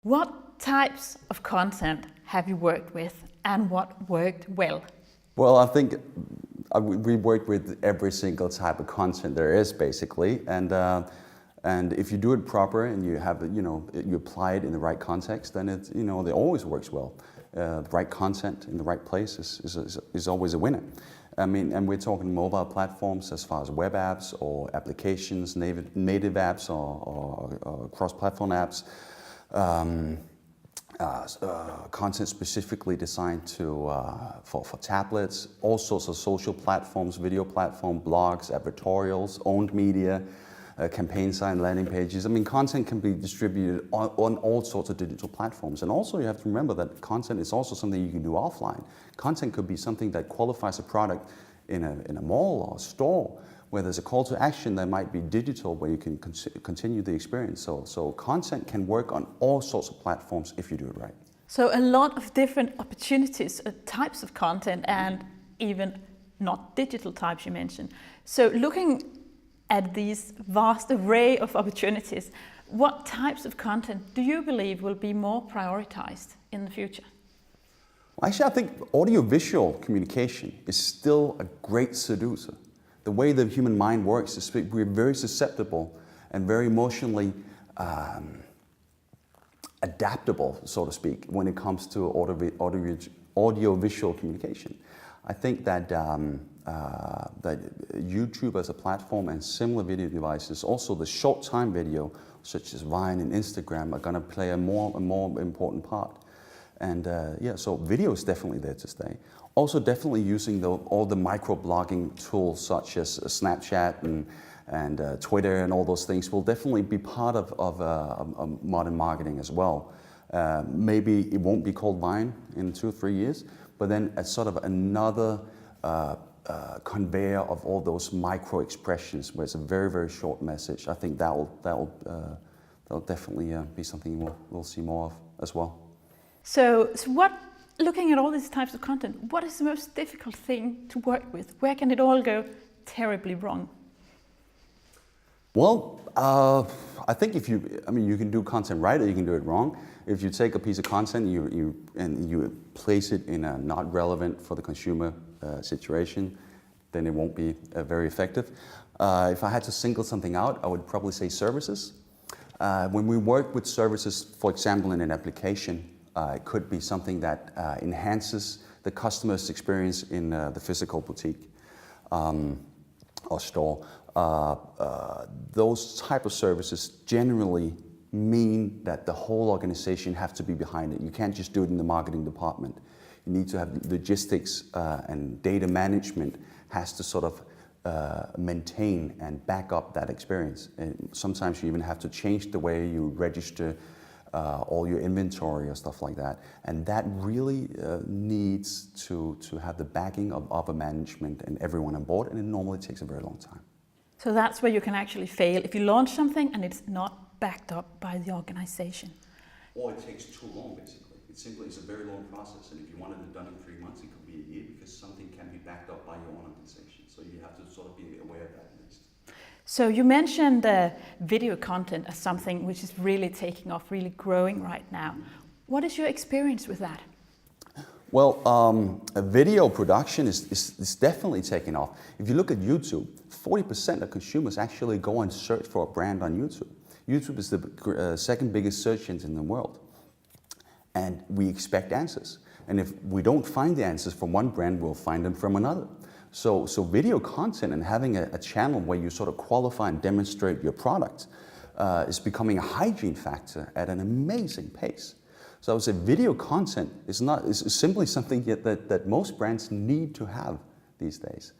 What types of content have you worked with and what worked well? Well, I think we work with every single type of content there is, basically, and if you do it proper and you have you apply it in the right context, then it it always works well. The right content in the right place is always a winner. I mean, and we're talking mobile platforms as far as web apps or applications, native apps or cross-platform apps. Content specifically designed for tablets, all sorts of social platforms, video platform, blogs, advertorials, owned media, campaign sign, landing pages. I mean, content can be distributed on all sorts of digital platforms. And also you have to remember that content is also something you can do offline. Content could be something that qualifies a product in a mall or a store, where there's a call to action that might be digital, where you can continue the experience. So content can work on all sorts of platforms if you do it right. So a lot of different opportunities, types of content, and even not digital types you mentioned. So looking at these vast array of opportunities, what types of content do you believe will be more prioritized in the future? Actually, I think audiovisual communication is still a great seducer. The way the human mind works is we're very susceptible and very emotionally adaptable, so to speak, when it comes to audiovisual communication. I think that that YouTube as a platform and similar video devices, also the short-time video such as Vine and Instagram, are going to play a more important part. And so video is definitely there to stay. Also definitely using all the micro-blogging tools such as Snapchat and Twitter and all those things will definitely be part of modern marketing as well. Maybe it won't be called Vine in 2 or 3 years, but then as sort of another conveyor of all those micro expressions where it's a very, very short message. I think that'll definitely be something we'll see more of as well. So looking at all these types of content, what is the most difficult thing to work with? Where can it all go terribly wrong? Well, I think you can do content right or you can do it wrong. If you take a piece of content and you place it in a not relevant for the consumer situation, then it won't be very effective. If I had to single something out, I would probably say services. When we work with services, for example, in an application, it could be something that enhances the customer's experience in the physical boutique or store. Those type of services generally mean that the whole organization have to be behind it. You can't just do it in the marketing department. You need to have logistics and data management has to sort of maintain and back up that experience. And sometimes you even have to change the way you register all your inventory or stuff like that. And that really needs to have the backing of upper management and everyone on board, and it normally takes a very long time. So that's where you can actually fail, if you launch something and it's not backed up by the organization. Or it takes too long, basically. It's a very long process, and if you wanted it done in 3 months, it could be a year, because something can be backed up by your own organization. So you have to sort of be aware of that at least. So you mentioned video content as something which is really taking off, really growing right now. What is your experience with that? Well, video production is definitely taking off. If you look at YouTube, 40% of consumers actually go and search for a brand on YouTube. YouTube is the second biggest search engine in the world. And we expect answers. And if we don't find the answers from one brand, we'll find them from another. So video content and having a channel where you sort of qualify and demonstrate your product is becoming a hygiene factor at an amazing pace. So I would say video content is simply something that most brands need to have these days.